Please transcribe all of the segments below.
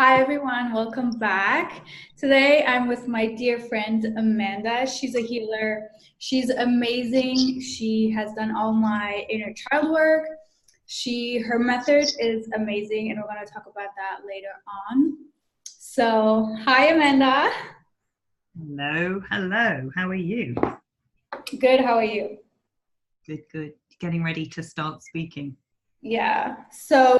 Hi everyone, welcome back. Today I'm with my dear friend Amanda. She's a healer. She's amazing. She has done all my inner child work. Her method is amazing, and we're going to talk about that later on. So, hi Amanda. Hello, hello. How are you? Good, how are you? Good, good. Getting ready to start speaking. Yeah. So,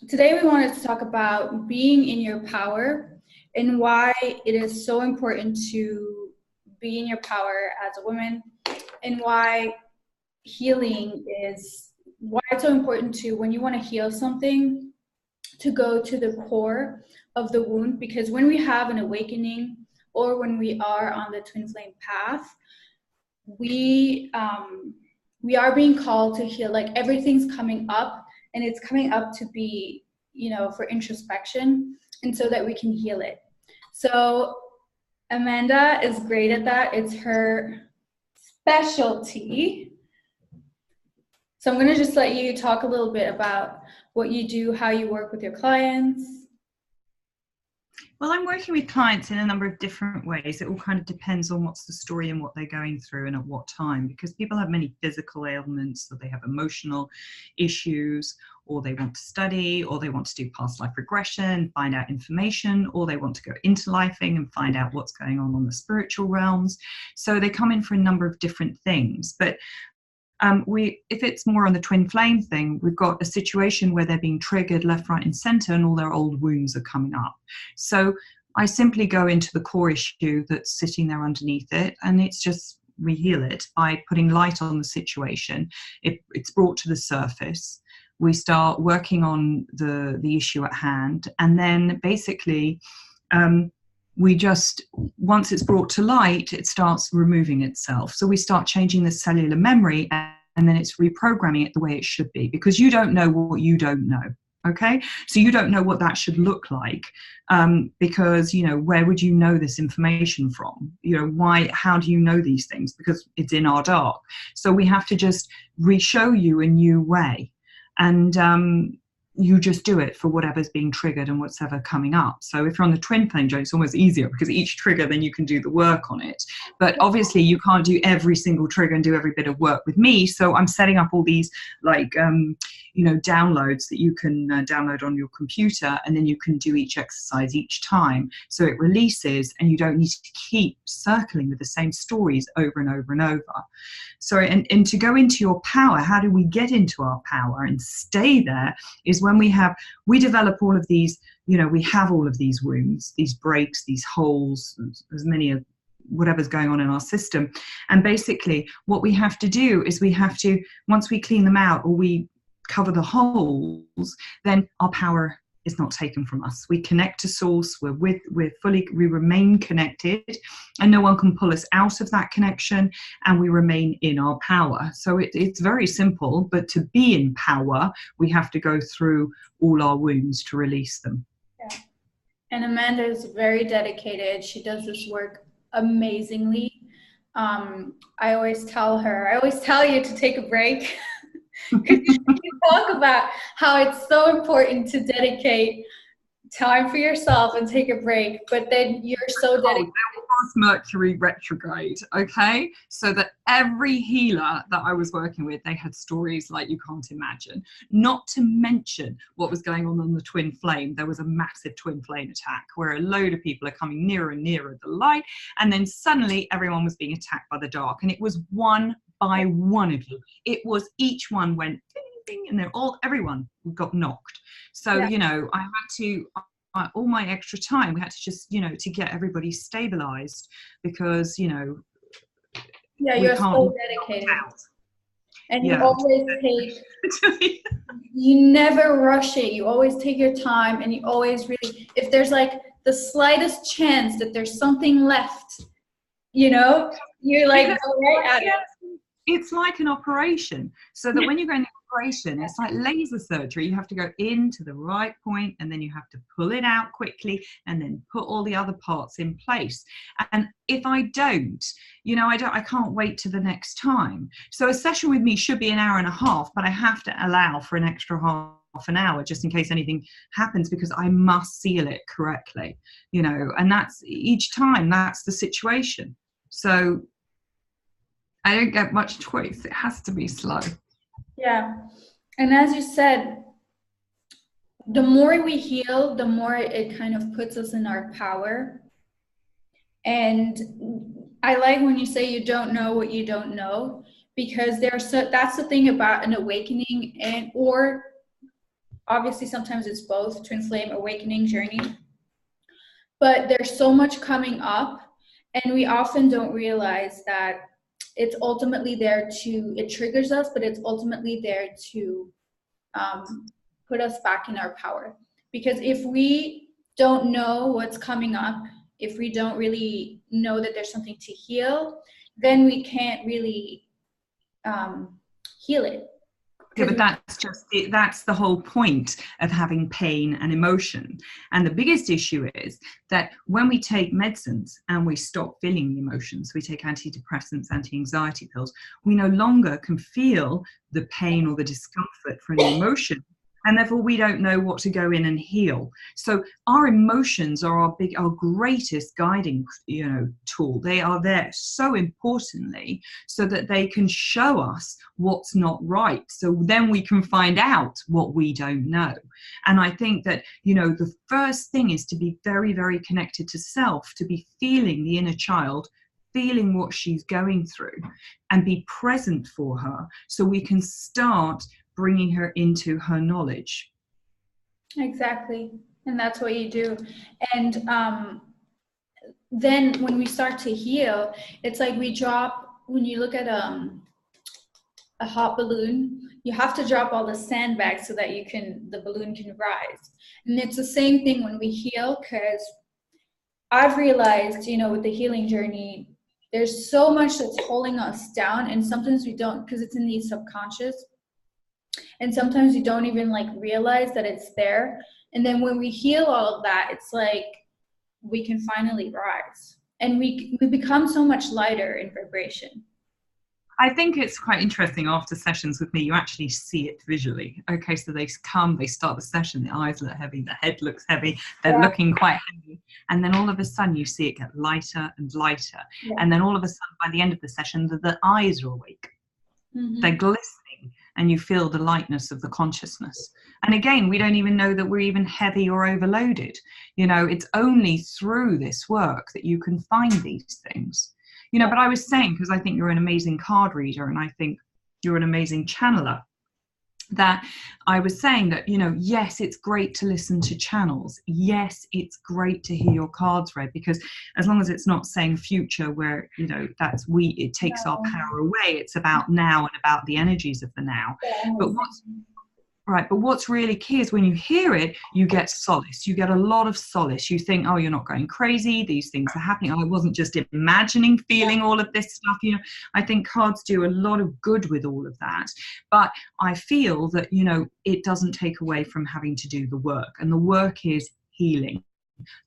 today we wanted to talk about being in your power and why it is so important to be in your power as a woman, and why it's so important to, when you want to heal something, to go to the core of the wound. Because when we have an awakening, or when we are on the twin flame path, we are being called to heal. Like, everything's coming up, and it's coming up to be, for introspection, and so that we can heal it. So Amanda is great at that. It's her specialty. So I'm going to just let you talk a little bit about what you do, how you work with your clients. Well, I'm working with clients in a number of different ways. It all kind of depends on what's the story and what they're going through and at what time, because people have many physical ailments, or they have emotional issues, or they want to study, or they want to do past life regression, find out information, or they want to go into lifing and find out what's going on the spiritual realms. So they come in for a number of different things. But if it's more on the twin flame thing, we've got a situation where they're being triggered left, right, and center, and all their old wounds are coming up. So I simply go into the core issue that's sitting there underneath it, and it's just, we heal it by putting light on the situation. It's brought to the surface. We start working on the issue at hand, and then basically once it's brought to light, it starts removing itself. So we start changing the cellular memory, and then it's reprogramming it the way it should be, because you don't know what you don't know. Okay, so you don't know what that should look like, because where would you know this information from? How do you know these things? Because it's in our dark. So we have to just re-show you a new way, and you just do it for whatever's being triggered and what's ever coming up. So if you're on the twin flame journey, it's almost easier, because each trigger, then you can do the work on it. But obviously you can't do every single trigger and do every bit of work with me. So I'm setting up all these downloads that you can download on your computer, and then you can do each exercise each time. So it releases, and you don't need to keep circling with the same stories over and over and over. So, and to go into your power, how do we get into our power and stay there, is when we develop all of these, we have all of these wounds, these breaks, these holes, as many of whatever's going on in our system. And basically what we have to do is once we clean them out, or we cover the holes, then our power is not taken from us. We connect to source. We remain connected, and no one can pull us out of that connection, and we remain in our power. So it's very simple, but to be in power, we have to go through all our wounds to release them. Yeah. And Amanda is very dedicated. She does this work amazingly. I always tell you to take a break. Because you talk about how it's so important to dedicate time for yourself and take a break, but then you're so dedicated. There was Mercury retrograde, okay? So that every healer that I was working with, they had stories like you can't imagine. Not to mention what was going on the twin flame. There was a massive twin flame attack where a load of people are coming nearer and nearer the light, and then suddenly everyone was being attacked by the dark, and it was one by one of you. It was, each one went ding, ding, and everyone got knocked. So, Yeah. I had to, all my extra time, we had to just, to get everybody stabilized, because, Yeah, we you're can't so dedicated. out. And Yeah. you never rush it. You always take your time, and you always really, if there's like the slightest chance that there's something left, you're like, go right at it. It's like an operation, so that when you go into operation, it's like laser surgery. You have to go into the right point, and then you have to pull it out quickly, and then put all the other parts in place. And if I don't, I can't wait to the next time. So a session with me should be an hour and a half, but I have to allow for an extra half an hour just in case anything happens, because I must seal it correctly, you know, and that's each time that's the situation. So I don't get much choice. It has to be slow. Yeah. And as you said, the more we heal, the more it kind of puts us in our power. And I like when you say you don't know what you don't know, because that's the thing about an awakening, and or obviously sometimes it's both, twin flame awakening journey. But there's so much coming up, and we often don't realize that it's ultimately there to, it triggers us, but it's ultimately there to put us back in our power. Because if we don't know what's coming up, if we don't really know that there's something to heal, then we can't really heal it. Yeah, but that's the whole point of having pain and emotion. And the biggest issue is that when we take medicines and we stop feeling the emotions, we take antidepressants, anti-anxiety pills, we no longer can feel the pain or the discomfort from the emotion. And therefore we don't know what to go in and heal. So our emotions are our greatest guiding, you know, tool. They are there so importantly so that they can show us what's not right. So then we can find out what we don't know. And I think that, you know, the first thing is to be very, very connected to self, to be feeling the inner child, feeling what she's going through, and be present for her so we can start bringing her into her knowledge. Exactly. And that's what you do. And then when we start to heal, it's like we drop, when you look at a hot balloon, you have to drop all the sandbags so that the balloon can rise. And it's the same thing when we heal, because I've realized, you know, with the healing journey, there's so much that's holding us down, and sometimes we don't, because it's in the subconscious. And sometimes you don't even like realize that it's there. And then when we heal all of that, it's like we can finally rise, and we become so much lighter in vibration. I think it's quite interesting after sessions with me, you actually see it visually. Okay, so they start the session, the eyes look heavy, the head looks heavy, they're looking quite heavy. And then all of a sudden you see it get lighter and lighter. Yeah. And then all of a sudden by the end of the session, the eyes are awake. Mm-hmm. They're glistening, and you feel the lightness of the consciousness. And again, we don't even know that we're even heavy or overloaded. You know, it's only through this work that you can find these things. You know, but I was saying, because I think you're an amazing card reader and I think you're an amazing channeler, that I was saying that, you know, yes, it's great to listen to channels. Yes, it's great to hear your cards read, because as long as it's not saying future where, you know, it takes our power away. It's about now and about the energies of the now. But what's really key is when you hear it, you get solace. You get a lot of solace. You think, oh, you're not going crazy. These things are happening. I wasn't just imagining feeling all of this stuff. You know, I think cards do a lot of good with all of that. But I feel that, you know, it doesn't take away from having to do the work. And the work is healing.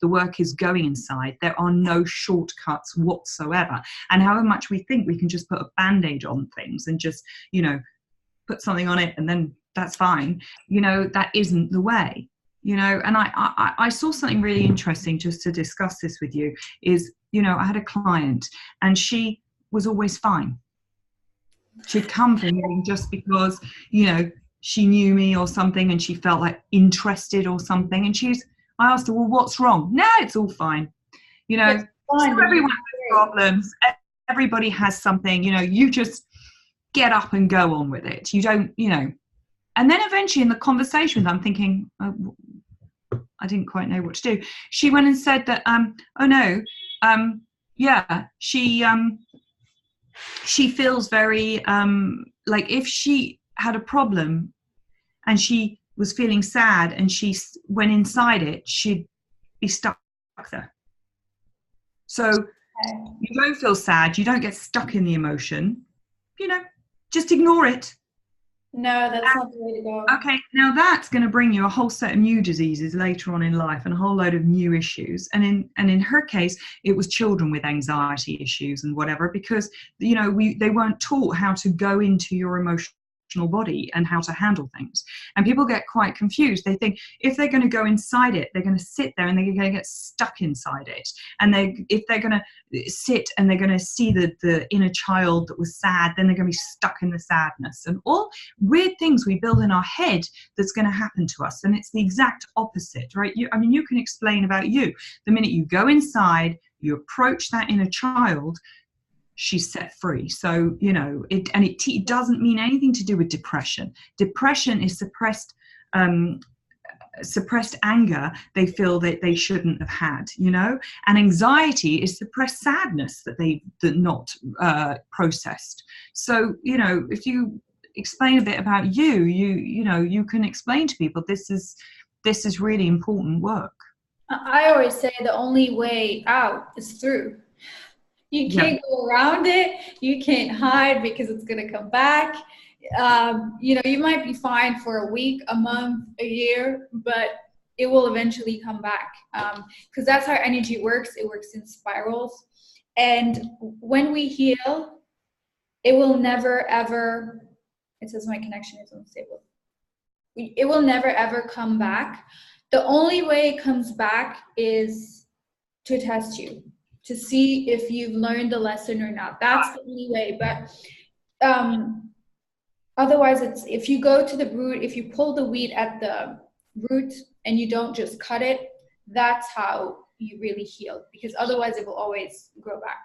The work is going inside. There are no shortcuts whatsoever. And however much we think we can just put a Band-Aid on things and just, you know, put something on it and then that's fine, you know, that isn't the way, you know. And I saw something really interesting just to discuss this with you is, you know, I had a client and she was always fine. She'd come for me just because, you know, she knew me or something and she felt like interested or something. And I asked her, well, what's wrong? No, it's all fine. You know, so everyone has problems. Everybody has something, you know, you just get up and go on with it. You don't, you know. And then eventually in the conversation, I'm thinking, oh, I didn't quite know what to do. She went and said that, she feels very, like if she had a problem and she was feeling sad and she went inside it, she'd be stuck there. So you don't feel sad, you don't get stuck in the emotion, you know, just ignore it. No, that's not the way to go. Okay, now that's going to bring you a whole set of new diseases later on in life and a whole load of new issues. And in her case, it was children with anxiety issues and whatever, because, you know, they weren't taught how to go into your emotional body and how to handle things. And people get quite confused. They think if they're going to go inside it, they're going to sit there and they're going to get stuck inside it. And if they're going to sit and they're going to see the inner child that was sad, then they're going to be stuck in the sadness and all weird things we build in our head that's going to happen to us. And it's the exact opposite, right? You can explain about you. The minute you go inside, you approach that inner child, she's set free. So, it doesn't mean anything to do with depression. Depression is suppressed anger they feel that they shouldn't have had, and anxiety is suppressed sadness that not processed. So, if you explain a bit about you can explain to people this is really important work. I always say the only way out is through. You can't go around it. You can't hide because it's going to come back. You might be fine for a week, a month, a year, but it will eventually come back. Because that's how energy works. It works in spirals. And when we heal, it will never, ever, it says my connection is unstable. It will never, ever come back. The only way it comes back is to test you, to see if you've learned the lesson or not. That's the only way. But otherwise, if you go to the root, if you pull the weed at the root and you don't just cut it, that's how you really heal. Because otherwise, it will always grow back.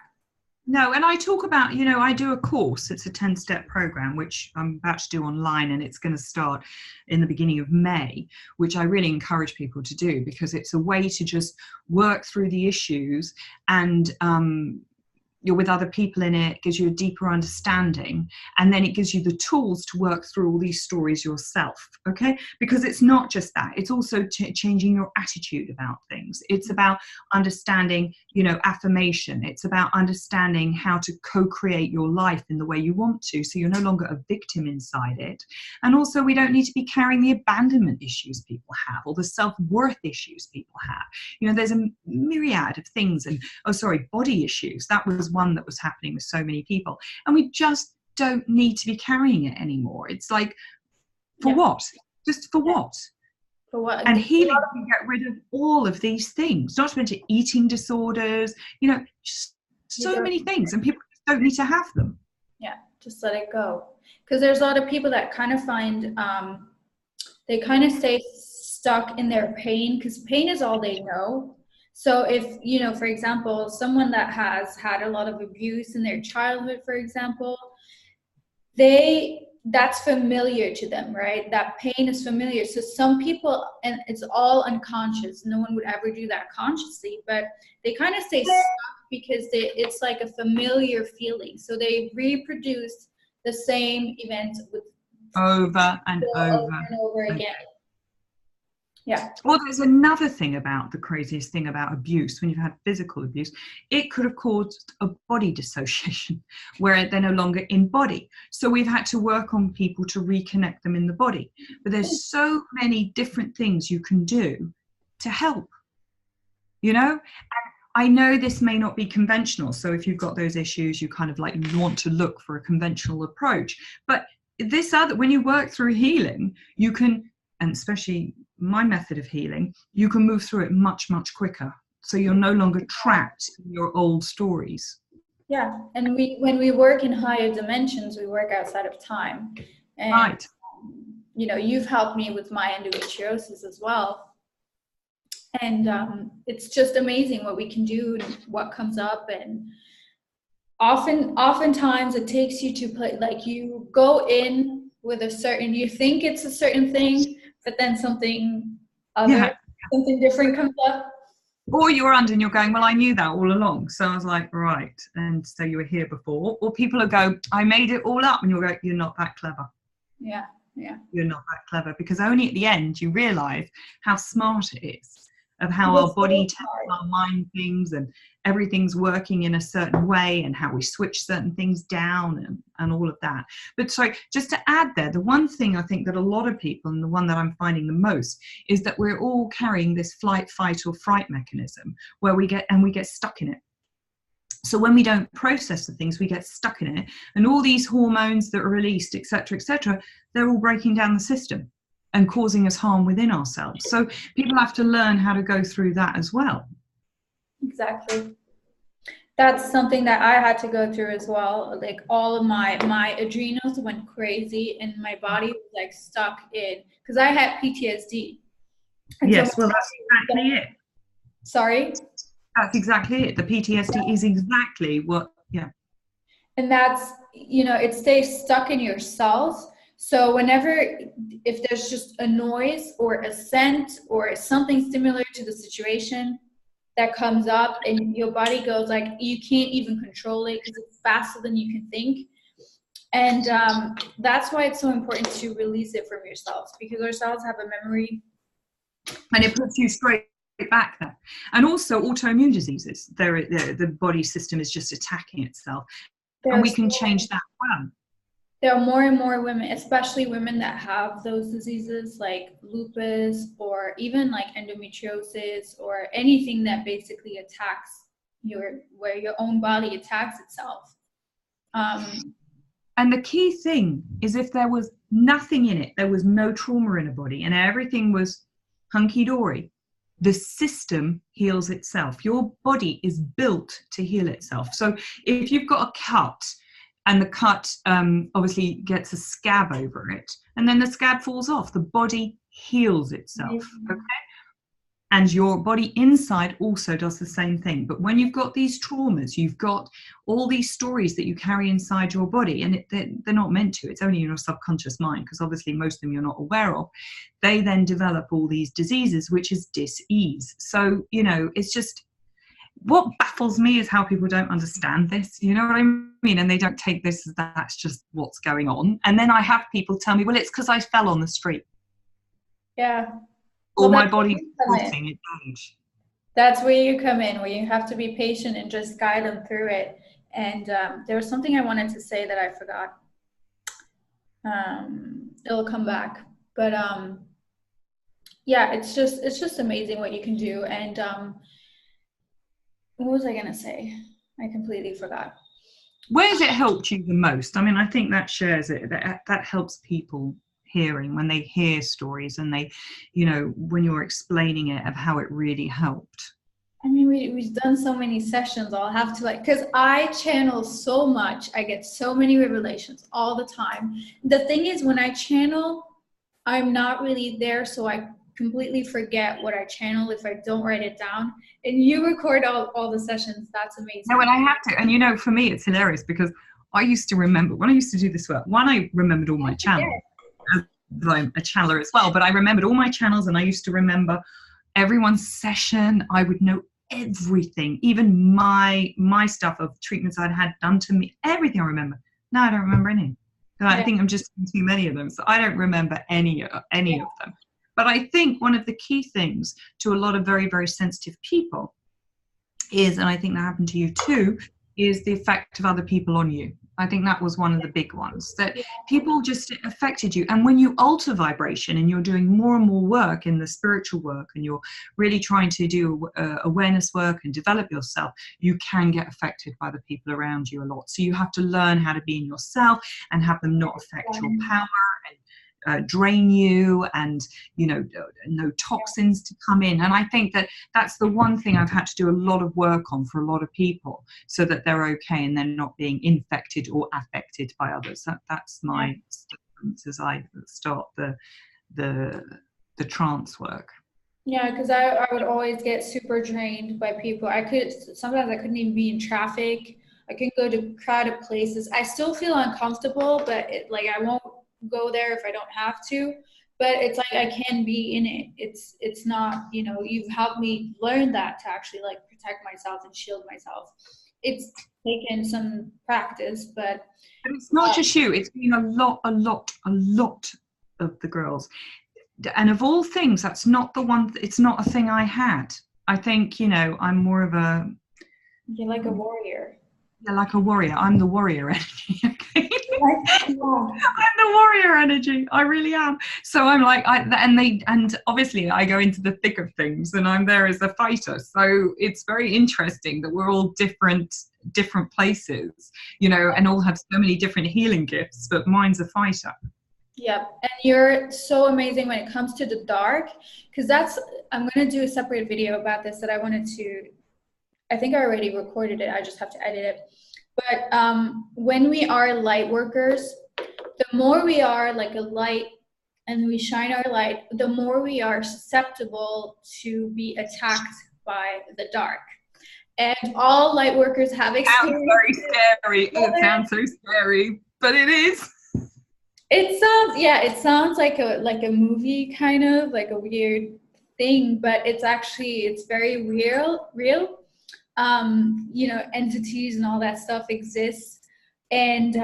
No, and I talk about, I do a course. It's a 10-step program, which I'm about to do online, and it's going to start in the beginning of May, which I really encourage people to do because it's a way to just work through the issues, and you're with other people in it, gives you a deeper understanding, and then it gives you the tools to work through all these stories yourself, okay? Because it's not just that, it's also changing your attitude about things. It's about understanding, affirmation. It's about understanding how to co-create your life in the way you want to, so you're no longer a victim inside it. And also, we don't need to be carrying the abandonment issues people have, or the self-worth issues people have. There's a myriad of things, and body issues. That was one that was happening with so many people, and we just don't need to be carrying it anymore. It's like, for what? Just for what? For what? And healing can get rid of all of these things, not to mention eating disorders, just so many things, and people just don't need to have them. Yeah, just let it go. Because there's a lot of people that kind of find they kind of stay stuck in their pain, because pain is all they know. So if, for example, someone that has had a lot of abuse in their childhood, for example, that's familiar to them, right? That pain is familiar. So some people, and it's all unconscious, no one would ever do that consciously, but they kind of stay stuck because it's like a familiar feeling. So they reproduce the same event over and over again. Yeah. Well, there's another thing about the craziest thing about abuse. When you've had physical abuse, it could have caused a body dissociation where they're no longer in body. So we've had to work on people to reconnect them in the body. But there's so many different things you can do to help, And I know this may not be conventional. So if you've got those issues, you kind of you want to look for a conventional approach. But when you work through healing, you can, and especially my method of healing, you can move through it much, much quicker. So you're no longer trapped in your old stories. Yeah. And when we work in higher dimensions, we work outside of time. And, right. You've helped me with my endometriosis as well. And it's just amazing what we can do and what comes up. And oftentimes it takes you to play, you go in with you think it's a certain thing, but then something different comes up. Or you're under and you're going, well, I knew that all along. So I was like, right. And so you were here before. Or people will go, I made it all up. And you'll go, you're not that clever. Yeah, yeah. You're not that clever. Because only at the end you realise how smart it is, of how our body tells our mind things, and everything's working in a certain way, and how we switch certain things down, and all of that. But sorry, just to add there, the one thing I think that a lot of people, and the one that I'm finding the most, is that we're all carrying this flight, fight or fright mechanism where we get stuck in it. So when we don't process the things, we get stuck in it, and all these hormones that are released, etc., they're all breaking down the system and causing us harm within ourselves. So people have to learn how to go through that as well. Exactly. That's something that I had to go through as well. Like all of my adrenals went crazy and my body was like stuck in, because I had PTSD. And so Yes, well, that's exactly it. Sorry? That's exactly it. The PTSD is exactly what, yeah. And that's, it stays stuck in your cells. So whenever, if there's just a noise or a scent or something similar to the situation that comes up, and your body goes like, you can't even control it because it's faster than you can think. And that's why it's so important to release it from yourselves, because our cells have a memory. And it puts you straight back there. And also autoimmune diseases, the body system is just attacking itself. And we can change that well. There are more and more women, especially women that have those diseases like lupus or even like endometriosis or anything that basically attacks where your own body attacks itself. And the key thing is, if there was nothing in it, there was no trauma in a body and everything was hunky-dory, the system heals itself. Your body is built to heal itself. So if you've got a cut, and the cut obviously gets a scab over it, and then the scab falls off, the body heals itself, okay? And your body inside also does the same thing. But when you've got these traumas, you've got all these stories that you carry inside your body, and they're not meant to. It's only in your subconscious mind, because obviously most of them you're not aware of. They then develop all these diseases, which is dis-ease. So, it's just, what baffles me is how people don't understand this, you know what I mean? And they don't take this as that's just what's going on. And then I have people tell me, well, it's because I fell on the street. Yeah. Or my body's causing it damage. That's where you come in, where you have to be patient and just guide them through it. And there was something I wanted to say that I forgot. It'll come back. But yeah, it's just amazing what you can do. And what was I going to say? I completely forgot. Where has it helped you the most? I mean, I think that shares it. That helps people hearing when they hear stories, and they, when you're explaining it, of how it really helped. I mean, we've done so many sessions. I'll have to because I channel so much. I get so many revelations all the time. The thing is, when I channel, I'm not really there, so I completely forget what I channel if I don't write it down. And you record all the sessions. That's amazing. No, and I have to. And for me, it's hilarious, because I used to remember when I used to do this work. One, I remembered all my channels. I'm a channeler as well, but I remembered all my channels, and I used to remember everyone's session. I would know everything, even my stuff of treatments I'd had done to me, everything I remember. Now I don't remember any. I think I'm just too many of them, so I don't remember any of them. But I think one of the key things to a lot of very, very sensitive people is, and I think that happened to you too, is the effect of other people on you. I think that was one of the big ones, that people just affected you. And when you alter vibration and you're doing more and more work in the spiritual work, and you're really trying to do awareness work and develop yourself, you can get affected by the people around you a lot. So you have to learn how to be in yourself and have them not affect your power and drain you, and no toxins to come in. And I think that's the one thing I've had to do a lot of work on for a lot of people, so that they're okay and they're not being infected or affected by others. That's my statements as I start the trance work. Yeah, because I would always get super drained by people. Sometimes I couldn't even be in traffic. I couldn't go to crowded places. I still feel uncomfortable, but I won't go there if I don't have to. But it's like I can be in it. It's not, you've helped me learn that, to actually protect myself and shield myself. It's taken some practice, but it's not just you. It's been a lot of the girls. And of all things, that's not the one. It's not a thing I had. I think I'm more of a. You're like a warrior. Yeah, like a warrior. I'm the warrior energy. Okay. I'm the warrior energy. I really am. So I'm and obviously I go into the thick of things, and I'm there as a fighter. So it's very interesting that we're all different different places, you know, and all have so many different healing gifts, but mine's a fighter. Yep. And you're so amazing when it comes to the dark, because I'm going to do a separate video about this that I think I already recorded it. I just have to edit it. But when we are light workers, the more we are like a light and we shine our light, the more we are susceptible to be attacked by the dark. And all light workers have experience. It sounds very scary. It sounds so scary, but it is. It sounds like a movie, kind of like a weird thing, but it's very real. You know, entities and all that stuff exists. And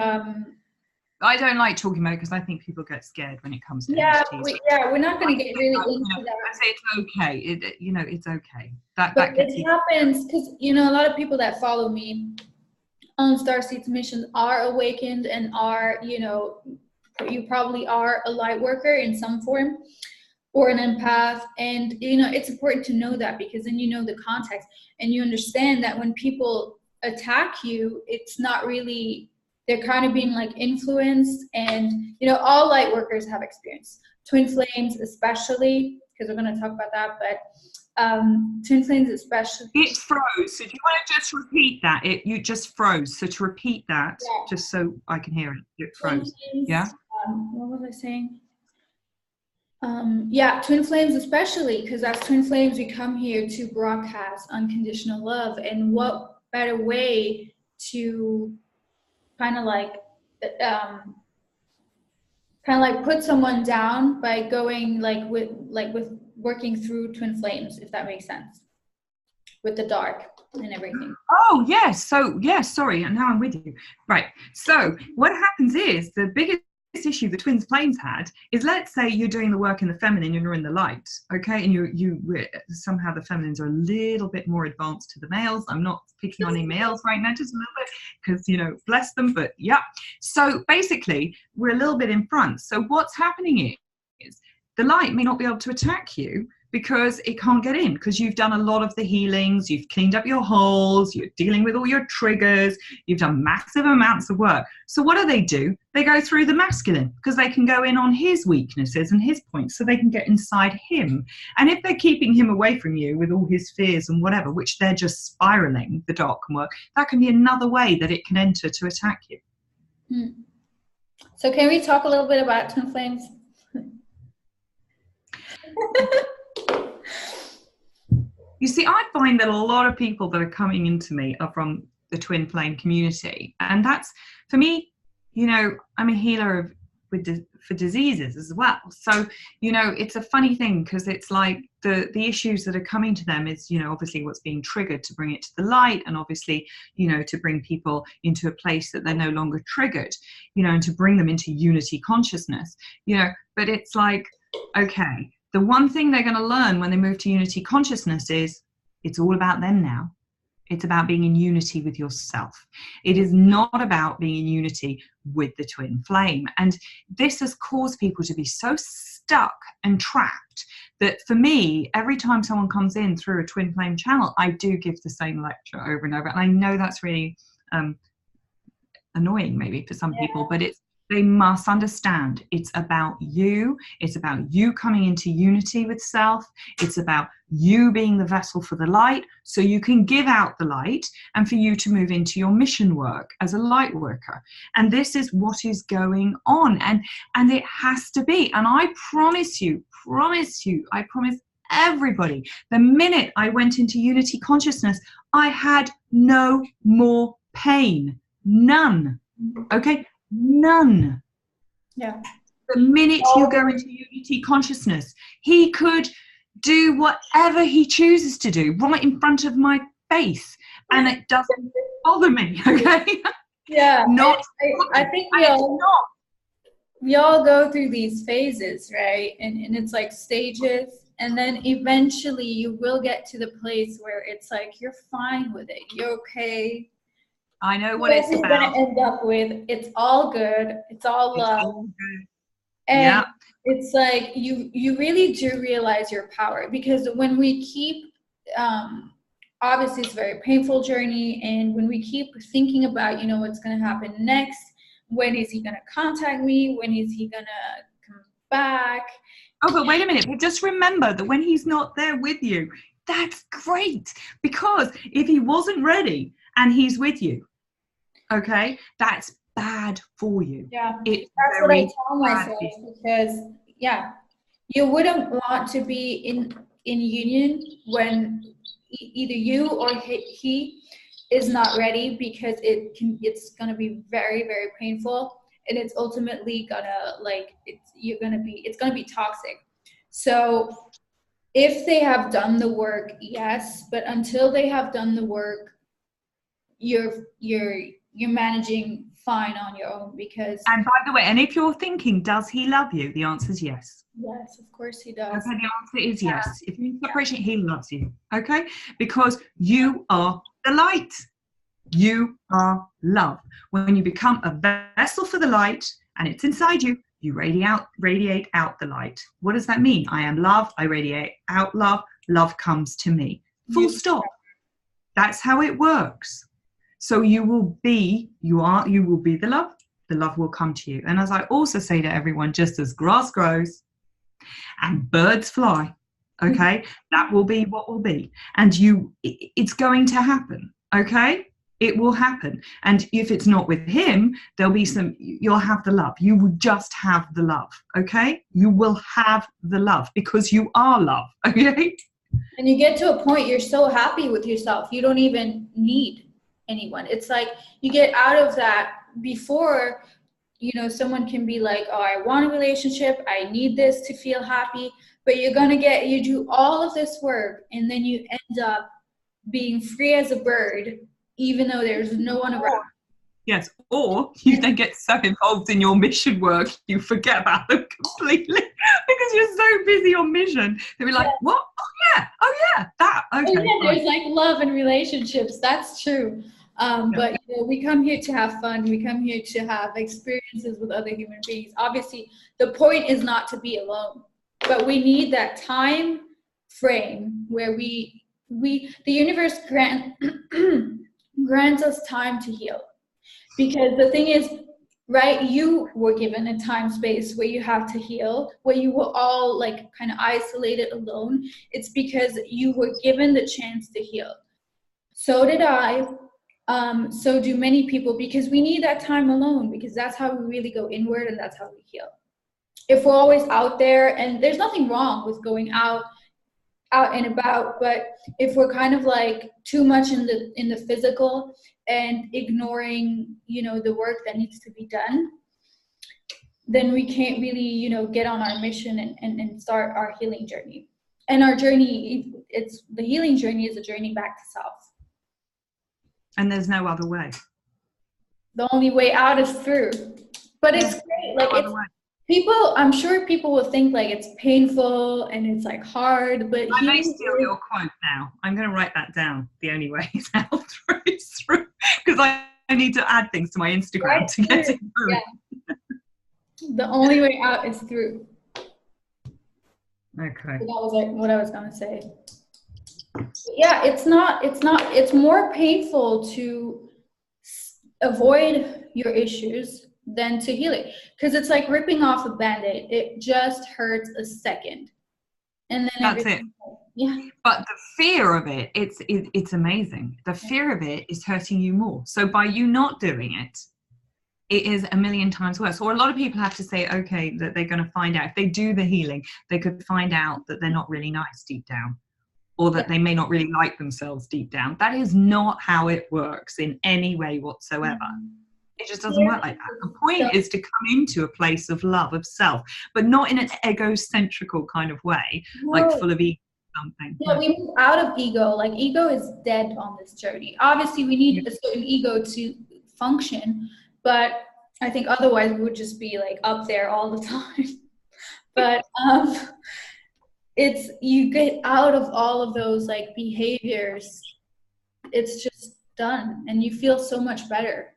I don't like talking about it because I think people get scared when it comes to entities. We're not going to get really into that. I say it's okay. You know, it's okay. But it happens because, you know, a lot of people that follow me on Starseeds missions are awakened and are, you know, you probably are a light worker in some form or an empath. And, you know, it's important to know that, because then you know the context and you understand that when people attack you, it's not really, they're kind of being like influenced. And, you know, all light workers have experience. Twin flames especially, because we're going to talk about that, but twin flames especially. It froze. So if you want to just repeat that, you just froze. So to repeat that, just so I can hear it, it froze. Yeah. What was I saying? Twin flames especially, because as twin flames we come here to broadcast unconditional love, and what better way to kind of like put someone down by going with working through twin flames, if that makes sense, with the dark and everything. Oh yes. So yes, sorry, and now I'm with you. Right. So what happens is the biggest issue the twin flames had is, let's say you're doing the work in the feminine and you're in the light, okay, and you somehow the feminines are a little bit more advanced to the males. I'm not picking on any males right now, just a little bit, because, you know, bless them, but yeah. So basically we're a little bit in front. So what's happening is the light may not be able to attack you because it can't get in, because you've done a lot of the healings, you've cleaned up your holes, you're dealing with all your triggers, you've done massive amounts of work. So what do? They go through the masculine, because they can go in on his weaknesses and his points, so they can get inside him. And if they're keeping him away from you with all his fears and whatever, which they're just spiraling, the dark can work, that can be another way that it can enter to attack you. So can we talk a little bit about twin flames? You see, I find that a lot of people that are coming into me are from the twin flame community. And that's, for me, you know, I'm a healer for diseases as well. So, you know, it's a funny thing, because it's like the issues that are coming to them is, you know, obviously what's being triggered to bring it to the light, and obviously, you know, to bring people into a place that they're no longer triggered, you know, and to bring them into unity consciousness, you know. But it's like, okay, the one thing they're going to learn when they move to unity consciousness is it's all about them now. It's about being in unity with yourself. It is not about being in unity with the twin flame. And this has caused people to be so stuck and trapped that, for me, every time someone comes in through a twin flame channel, I do give the same lecture over and over. And I know that's really annoying maybe for some people, but they must understand it's about you. It's about you coming into unity with self. It's about you being the vessel for the light, so you can give out the light, and for you to move into your mission work as a light worker. And this is what is going on. And it has to be. And I promise everybody, the minute I went into unity consciousness, I had no more pain. None. Okay? None. Yeah. The minute you go into unity consciousness, he could do whatever he chooses to do right in front of my face, and it doesn't bother me. Okay. Yeah. I think we all go through these phases, right? And it's like stages, and then eventually you will get to the place where it's like you're fine with it. You're okay. I know what it's about. Going to end up with, it's all good, it's all love. All good. And it's like you really do realize your power, because when we keep obviously it's a very painful journey. And when we keep thinking about, what's going to happen next, when is he going to contact me? When is he going to come back? Oh, but wait a minute. But just remember that when he's not there with you, that's great. Because if he wasn't ready and he's with you, okay, that's bad for you. Yeah, It's that's what I very tell bad myself, for you. because yeah, you wouldn't want to be in union when either you or he is not ready, because it's gonna be very, very painful, and it's ultimately gonna, like, it's gonna be toxic. So if they have done the work, yes, but until they have done the work, you're managing fine on your own, because And by the way, and if you're thinking, does he love you? The answer is yes. yes, of course he does. Okay, the answer is yes. If you're in separation, he loves you. Okay? Because you are the light. You are love. When you become a vessel for the light and it's inside you, you radiate out the light. What does that mean? I am love. I radiate out love. Love comes to me. Full stop. That's how it works. So you will be the love. The love will come to you. And as I also say to everyone, just as grass grows and birds fly, okay, that will be what will be. And it's going to happen, okay? It will happen. And if it's not with him, you'll have the love. You will just have the love, okay? You will have the love because you are love, okay? And you get to a point, you're so happy with yourself, you don't even need anyone. It's like you get out of that before, someone can be like, oh, I want a relationship, I need this to feel happy, but you do all of this work, and then you end up being free as a bird, even though there's no one around. Yes, or you then get so involved in your mission work, you forget about them completely because you're so busy on mission. They'll be like, what? Oh yeah, that, okay. Yeah, there's like love and relationships, that's true. But we come here to have fun. We come here to have experiences with other human beings. Obviously, the point is not to be alone, but we need that time frame where the universe grants us time to heal. Because the thing is, right, you were given a time space where you have to heal, where you were all like kind of isolated alone. It's because you were given the chance to heal. So did I. So do many people, because we need that time alone, because that's how we really go inward, and that's how we heal. If we're always out there, and there's nothing wrong with going out and about, but if we're kind of like too much in the physical and ignoring, the work that needs to be done, then we can't really, get on our mission and start our healing journey. And our journey, the healing journey is a journey back to self. And there's no other way. The only way out is through. But it's great. Like, I'm sure people will think like it's painful and it's like hard, but I may steal your quote now. I'm going to write that down. The only way is out is through, because I need to add things to my Instagram to get it through. Yeah. The only way out is through. Okay. So that was like what I was going to say. Yeah, it's more painful to avoid your issues than to heal it, because it's like ripping off a band-aid. It just hurts a second, and then that's it. Yeah. But the fear of it's amazing. The fear of it is hurting you more. So by you not doing it, it is a million times worse. Or a lot of people have to say, okay, that they're going to find out if they do the healing, they could find out that they're not really nice deep down, or that they may not really like themselves deep down. That is not how it works in any way whatsoever. It just doesn't work like that. The point is to come into a place of love, of self, but not in an egocentrical kind of way, like full of ego or something. Yeah, we move out of ego. Like, ego is dead on this journey. Obviously, we need a certain ego to function, but I think otherwise we would just be like up there all the time. But you get out of all of those like behaviors, it's just done, and you feel so much better,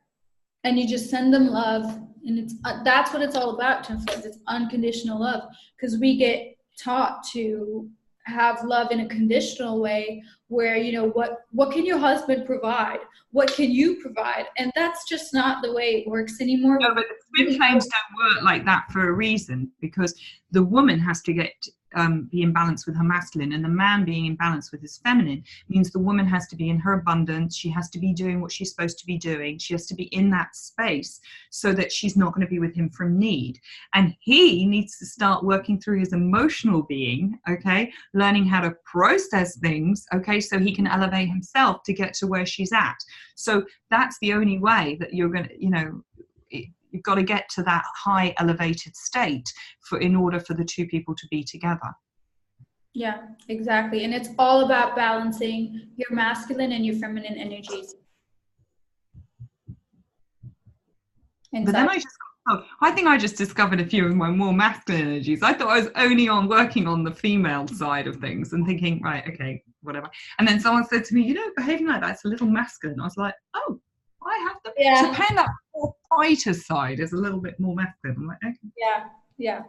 and you just send them love, and that's what it's all about, Tim. It's unconditional love, because we get taught to have love in a conditional way where, you know, what can your husband provide? What can you provide? And that's just not the way it works anymore. No, but the twin flames don't work like that for a reason, because the woman has to be in balance with her masculine, and the man being in balance with his feminine means the woman has to be in her abundance. She has to be doing what she's supposed to be doing. She has to be in that space so that she's not going to be with him from need. And he needs to start working through his emotional being, okay, learning how to process things, okay, so he can elevate himself to get to where she's at. So that's the only way that you're going to, you know, you've got to get to that high elevated state in order for the two people to be together. Yeah, exactly. And it's all about balancing your masculine and your feminine energies. But then I think I just discovered a few of my more masculine energies. I thought I was only working on the female side of things and thinking, right, okay, whatever. And then someone said to me, you know, behaving like that's a little masculine. I was like, oh, I have to. Yeah. So paying that fighter side is a little bit more masculine. I'm like, okay. Yeah, yeah.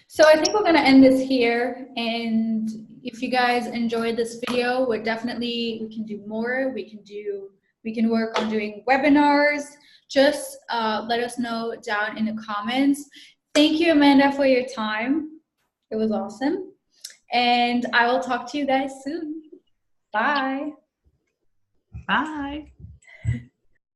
So I think we're going to end this here. And if you guys enjoyed this video, we can do more. We can work on doing webinars. Just let us know down in the comments. Thank you, Amanda, for your time. It was awesome. And I will talk to you guys soon. Bye. Bye.